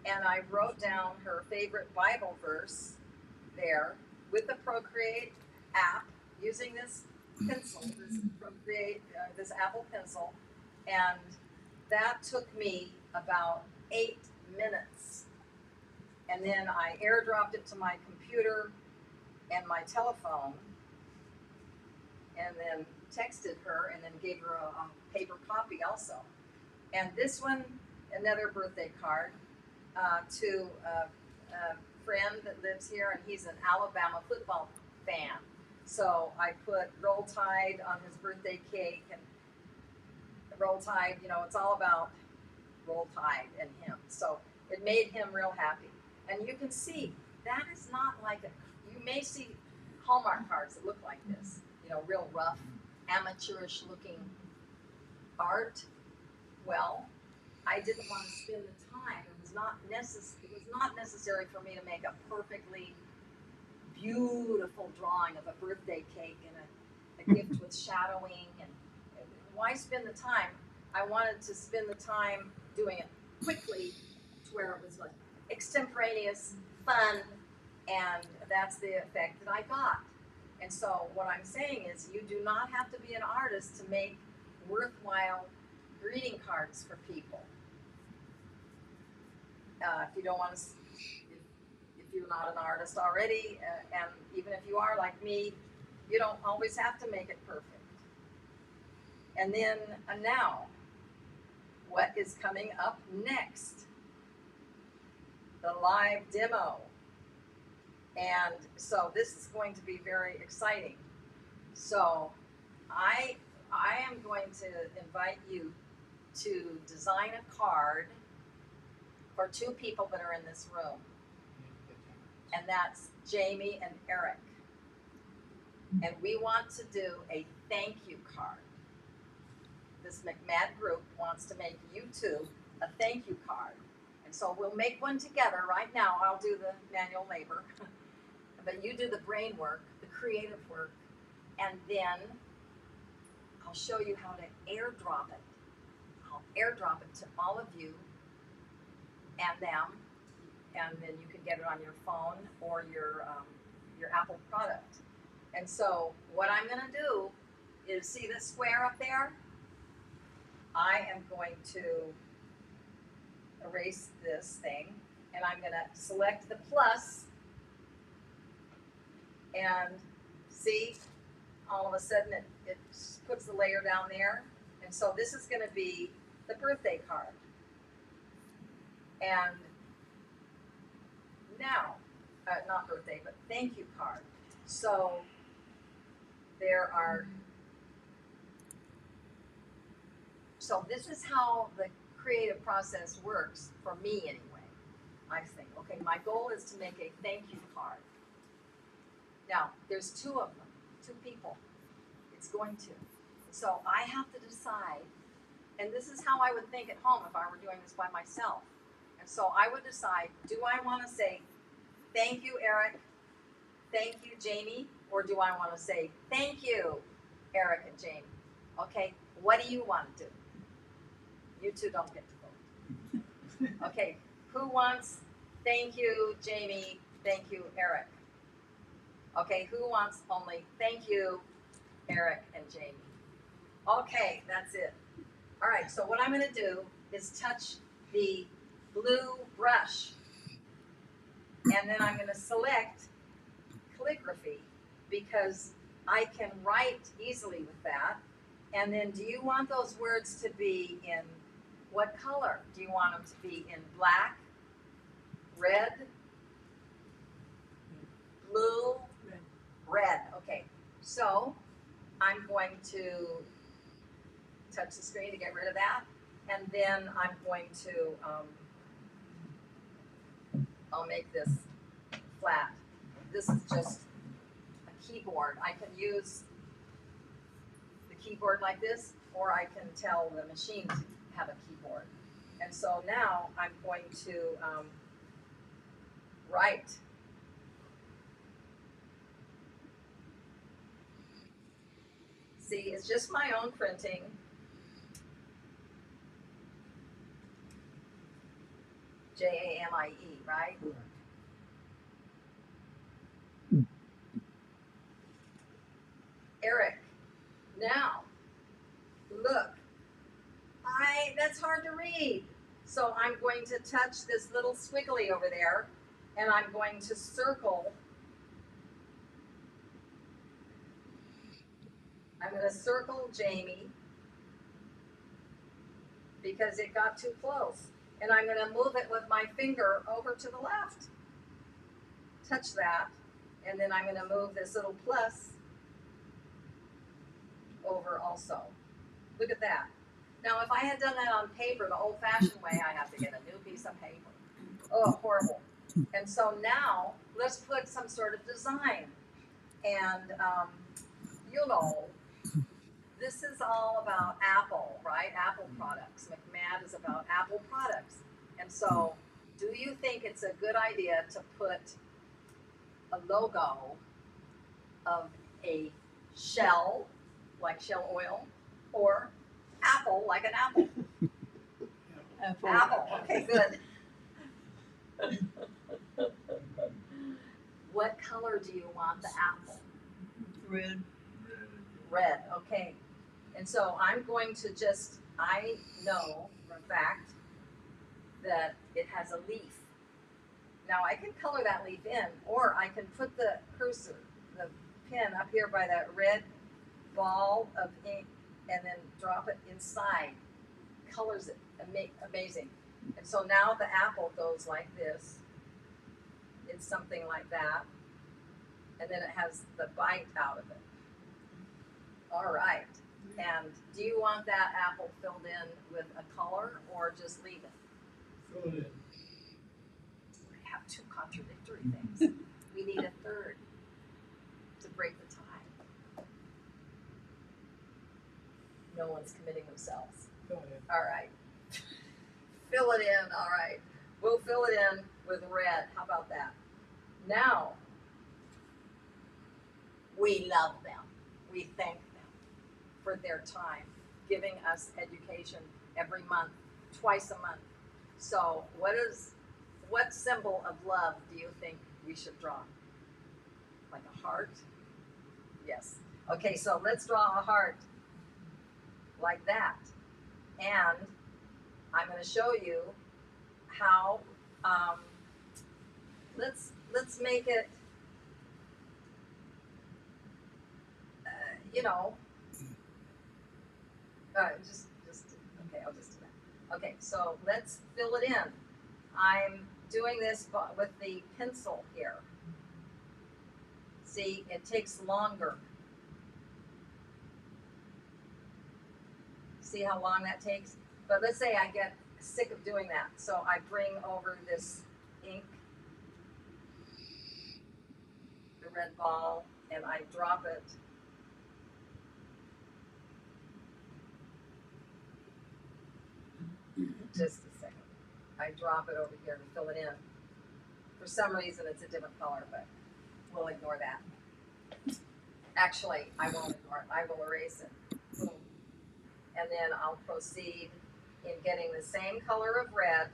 S3: And I wrote down her favorite Bible verse there with the Procreate app using this pencil, this Procreate, this Apple Pencil. And that took me about 8 minutes. And then I airdropped it to my computer and my telephone, and then texted her, and then gave her a paper copy also. And this one, another birthday card to a friend that lives here, and he's an Alabama football fan. So I put Roll Tide on his birthday cake, and Roll Tide, you know, it's all about Roll Tide and him. So it made him real happy. And you can see, that is not like you may see Hallmark cards that look like this, you know, real rough, amateurish looking art. Well, I didn't want to spend the time. It was not necessary for me to make a perfectly beautiful drawing of a birthday cake and a gift with shadowing. And why spend the time? I wanted to spend the time doing it quickly to where it was like extemporaneous, fun, and that's the effect that I got. And so what I'm saying is, you do not have to be an artist to make worthwhile greeting cards for people. If you don't want to, if you're not an artist already, and even if you are like me, you don't always have to make it perfect. And then now, what is coming up next? The live demo. And so this is going to be very exciting. So I am going to invite you to design a card for 2 people that are in this room. And that's Jamie and Eric. And we want to do a thank you card. This MacMad group wants to make you 2 a thank you card. And so we'll make one together right now. I'll do the manual labor. But you do the brain work, the creative work, and then I'll show you how to airdrop it. I'll airdrop it to all of you and them, and then you can get it on your phone or your Apple product. And so what I'm going to do is, see this square up there? I am going to erase this thing, and I'm going to select the plus. And see, all of a sudden it puts the layer down there. And so this is going to be the birthday card. And now, not birthday, but thank you card. So so this is how the creative process works for me anyway. I think, okay, my goal is to make a thank you card. Now, there's 2 of them, 2 people. It's going to. So I have to decide, and this is how I would think at home if I were doing this by myself. And so I would decide, do I want to say, thank you, Eric, thank you, Jamie, or do I want to say, thank you, Eric and Jamie? Okay, what do you want to do? You 2 don't get to vote. Okay, who wants, thank you, Jamie, thank you, Eric? Okay, who wants only thank you, Eric and Jamie? Okay, that's it. All right, so what I'm going to do is touch the blue brush, and then I'm going to select calligraphy because I can write easily with that. And then, do you want those words to be in What color do you want them to be in? Black, red, blue, red. Okay, so I'm going to touch the screen to get rid of that, and then I'm going to, I'll make this flat. This is just a keyboard. I can use the keyboard like this, or I can tell the machine to have a keyboard. And so now I'm going to write. See, it's just my own printing. Jamie, right? Eric, now, look, that's hard to read. So I'm going to touch this little squiggly over there, and I'm going to circle. I'm going to circle Jamie because it got too close. And I'm going to move it with my finger over to the left. Touch that, and then I'm going to move this little plus over also. Look at that. Now, if I had done that on paper the old-fashioned way, I have to get a new piece of paper. Oh, horrible. And so now, let's put some sort of design. And, you know, this is all about Apple, right? Apple products. MacMad is about Apple products. And so, do you think it's a good idea to put a logo of a shell, like Shell Oil, or apple, like an apple? Apple. Okay, good. What color do you want the apple?
S6: Red.
S3: Red, okay. And so I'm going to just, I know for a fact that it has a leaf. Now I can color that leaf in, or I can put the cursor, the pen up here by that red ball of ink, and then drop it inside. Colors it, amazing. And so now the apple goes like this. It's something like that. And then it has the bite out of it. All right. And do you want that apple filled in with a color or just leave it?
S1: Fill it in.
S3: We have two contradictory things. We need a third to break the tie. No one's committing themselves.
S1: Fill it in.
S3: All right. Fill it in. All right. We'll fill it in with red. How about that? Now, we love them. We thank them for their time, giving us education every month, twice a month. So what symbol of love do you think we should draw? Like a heart? Yes. Okay, so let's draw a heart like that. And I'm going to show you how, let's make it, you know, just, okay, I'll just do that. Okay, so let's fill it in. I'm doing this with the pencil here. See, it takes longer. See how long that takes? But let's say I get sick of doing that. So I bring over this ink, the red ball, and I drop it. Just a second. I drop it over here to fill it in. For some reason, it's a different color, but we'll ignore that. Actually, I won't ignore it. I will erase it. Boom. And then I'll proceed in getting the same color of red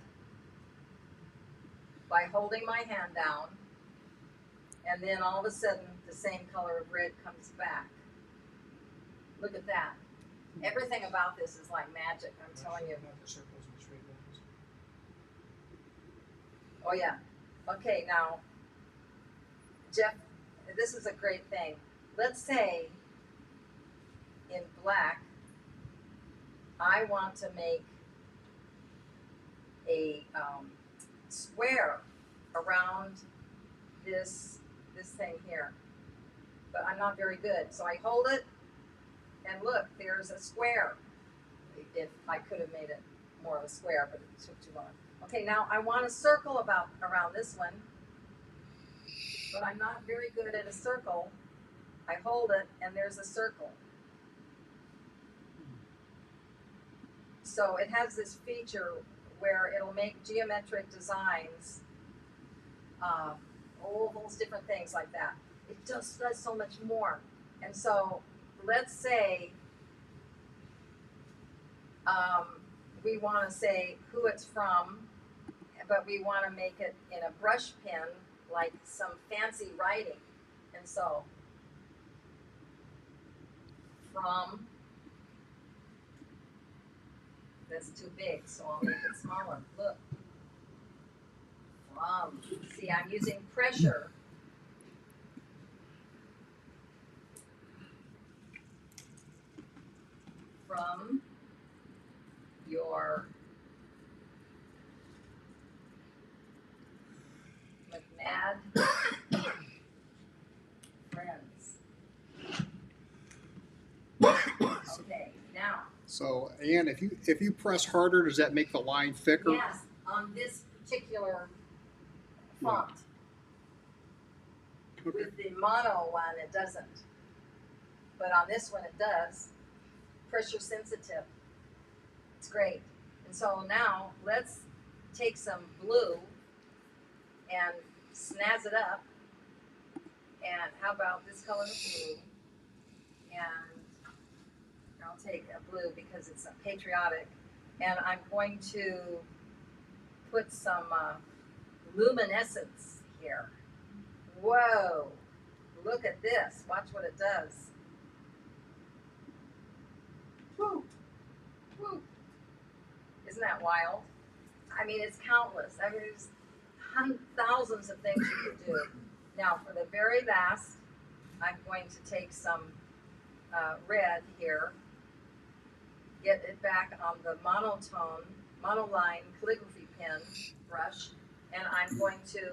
S3: by holding my hand down. And then all of a sudden, the same color of red comes back. Look at that. Everything about this is like magic, I'm telling you.
S4: Not the circles and straight lines.
S3: Oh yeah. Okay, now, Jeff, this is a great thing. Let's say in black, I want to make a square around this thing here. But I'm not very good. So I hold it, and look, there's a square. If I could have made it more of a square, but it took too long. Okay, now I want a circle around this one, but I'm not very good at a circle. I hold it, and there's a circle. So it has this feature where it'll make geometric designs, ovals, different things like that. It just does so much more. And so let's say we want to say who it's from, but we want to make it in a brush pen, like some fancy writing. And so from, that's too big, so I'll make it smaller. Look. From, see, I'm using pressure. From your MacMad friends. Okay, now.
S2: So, Ann, if you press harder, does that make the line thicker?
S3: Yes, on this particular font.
S2: Okay.
S3: With the mono one, it doesn't. But on this one, it does. Pressure sensitive. It's great. And so now let's take some blue and snazz it up. And how about this color of blue? And I'll take a blue because it's patriotic. And I'm going to put some luminescence here. Whoa, look at this. Watch what it does. Woo, woo. Isn't that wild? I mean, it's countless. I mean, there's thousands of things you could do. Now, for the very last, I'm going to take some red here, get it back on the monoline calligraphy pen brush, and I'm going to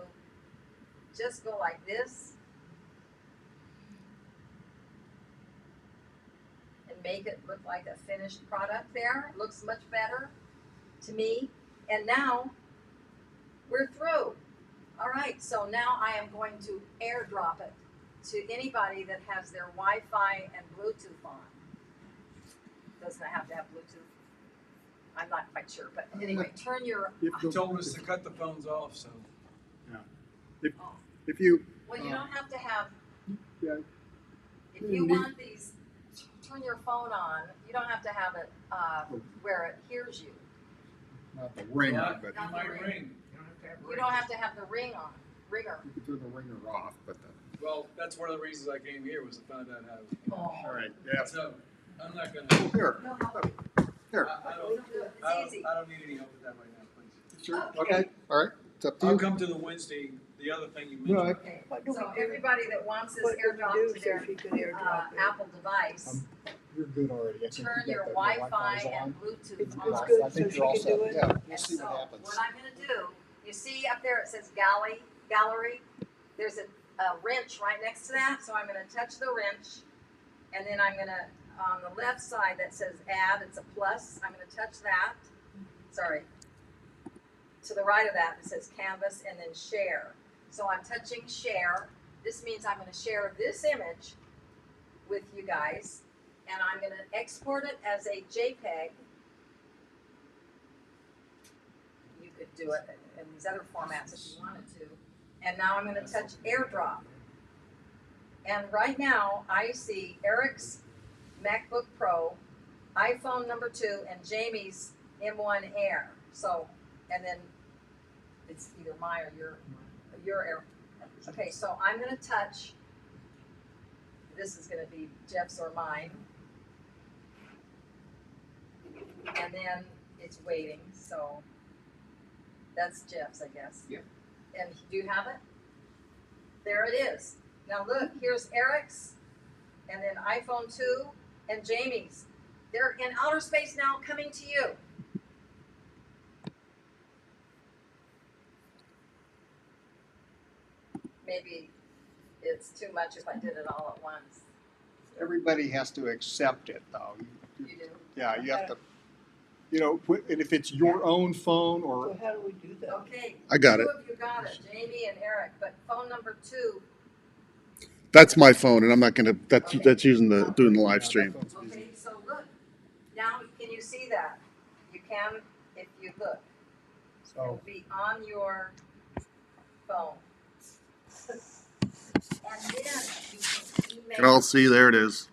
S3: just go like this and make it look like a finished product there. It looks much better to me. And now we're through. All right, so now I am going to airdrop it to anybody that has their Wi-Fi and Bluetooth on. Doesn't it have to have Bluetooth? I'm not quite sure, but anyway, turn your.
S1: You told us to cut the phones off, so.
S2: Yeah.
S3: Oh.
S2: If you.
S3: Well, you don't have to have.
S2: Yeah.
S3: If you want these, turn your phone on. You don't have to have it where it hears you.
S2: Not the ringer,
S1: Well,
S2: but
S1: it might ring.
S3: You don't have to have the ringer.
S2: you can turn the ringer off. But
S1: Well, that's one of the reasons I came here, was to find out how.
S3: Oh.
S2: all right. Yeah.
S1: So, I'm not
S2: Oh,
S1: gonna,
S2: here.
S3: No, how-
S2: Here.
S3: It's easy.
S1: I don't need any help with that right now, please.
S2: Sure. Okay. All right. It's up to
S1: I'll
S2: you.
S1: come to the Wednesday, the other thing you
S2: No,
S1: mentioned.
S3: Okay,
S6: What do
S3: so
S6: we do?
S3: everybody that wants this
S6: What do we
S3: airdrop
S6: do
S3: to
S6: so
S3: their
S6: she could airdrop it?
S3: Apple device,
S2: You're good already. I think
S3: turn
S2: you
S3: your
S2: got the
S3: Wi-Fi
S2: Wi-Fi's on.
S3: and Bluetooth
S6: It's
S3: on.
S6: good,
S2: I think
S6: so
S2: you're all
S6: she can do
S2: set.
S6: it?
S2: Yeah. We'll
S3: And
S2: see
S3: so
S2: what happens.
S3: what I'm gonna do, you see up there it says gallery, there's a wrench right next to that, so I'm gonna touch the wrench, and then I'm gonna, on the left side that says add, it's a plus, I'm gonna touch that, sorry. To the right of that, it says canvas and then share. So I'm touching share, this means I'm gonna share this image with you guys, and I'm gonna export it as a JPEG. You could do it in these other formats if you wanted to. And now I'm gonna touch airdrop. And right now, I see Eric's MacBook Pro, iPhone number 2, and Jamie's M1 Air. So, and then it's either mine or your Air. Okay, so I'm gonna touch, this is gonna be Jeff's or mine. And then it's waiting, so that's Jeff's, I guess.
S4: Yeah.
S3: And do you have it? There it is. Now look, here's Eric's, and then iPhone 2, and Jamie's. They're in outer space now, coming to you. maybe it's too much if I did it all at once.
S2: Everybody has to accept it, though.
S3: You do?
S2: Yeah, you have to, and if it's your own phone or,
S6: So how do we do that?
S3: Okay.
S5: I got it.
S3: Two of you got it, Jamie and Eric, but phone number 2.
S5: That's my phone, and I'm not gonna. That's using doing the live stream.
S2: that phone's busy.
S3: Okay, so look, now can you see that? You can if you look. It'll
S2: So,
S3: be on your phone. And then you can
S5: You
S3: email.
S5: can all see there it is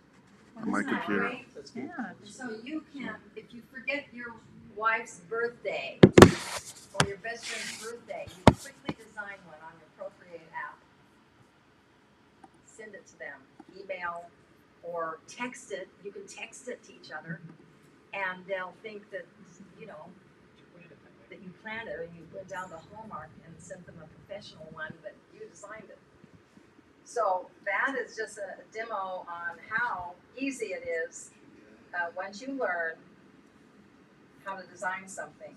S5: on my computer.
S3: Right?
S6: Yeah.
S3: So you can, if you forget your wife's birthday or your best friend's birthday, you quickly design one on your Procreate app. Send it to them, email or text it. You can text it to each other, and they'll think that that you planned it, or you went down to Hallmark and sent them a professional one that you designed it. So that is just a demo on how easy it is once you learn how to design something.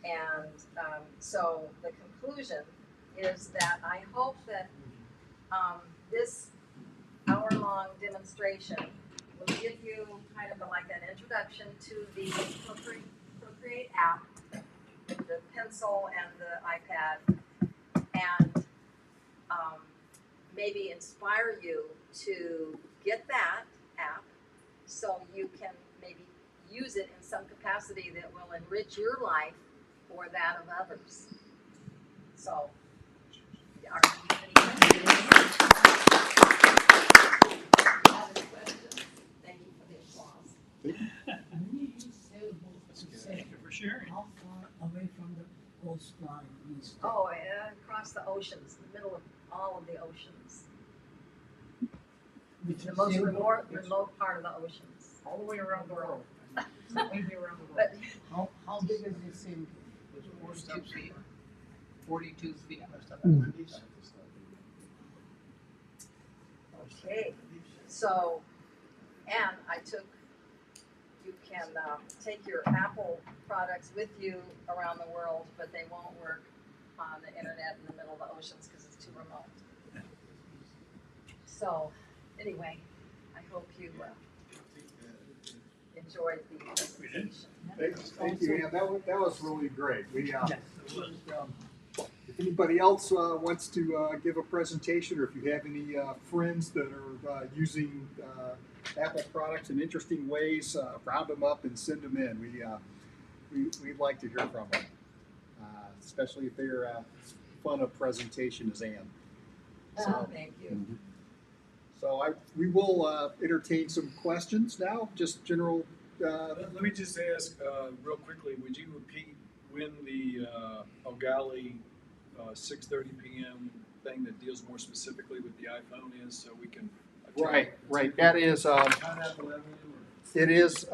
S3: And so the conclusion is that I hope that this hour-long demonstration will give you kind of like an introduction to the Procreate app, the pencil and the iPad, and maybe inspire you to get that app so you can maybe use it in some capacity that will enrich your life or that of others. So, are there any questions? Thank you for the applause.
S6: When you use sailboats to sail,
S1: For sharing.
S6: how far away from the coastline do you stay?
S3: Oh, across the oceans, the middle of all of the oceans.
S6: With
S3: The
S6: a
S3: most
S6: sailboat?
S3: remote part of the oceans.
S4: All the way around the world. Completely around the
S3: But
S4: world.
S6: How big is the sailboat?
S4: It's 42 feet. 42 feet.
S3: okay, so, and you can take your Apple products with you around the world, but they won't work on the internet in the middle of the oceans because it's too remote. So, anyway, I hope you enjoyed the presentation.
S2: thank you, Ann. That was really great. If anybody else wants to give a presentation, or if you have any friends that are using Apple products in interesting ways, round them up and send them in. We'd like to hear from them, especially if they're fun a presentation as Ann. So,
S3: Thank you.
S2: so we will entertain some questions now, just general.
S1: Let me just ask real quickly, would you repeat when the O'Galley 6:30 p.m. thing that deals more specifically with the iPhone is, so we can
S2: Right. That is.
S1: Not at 11 or?
S2: It is.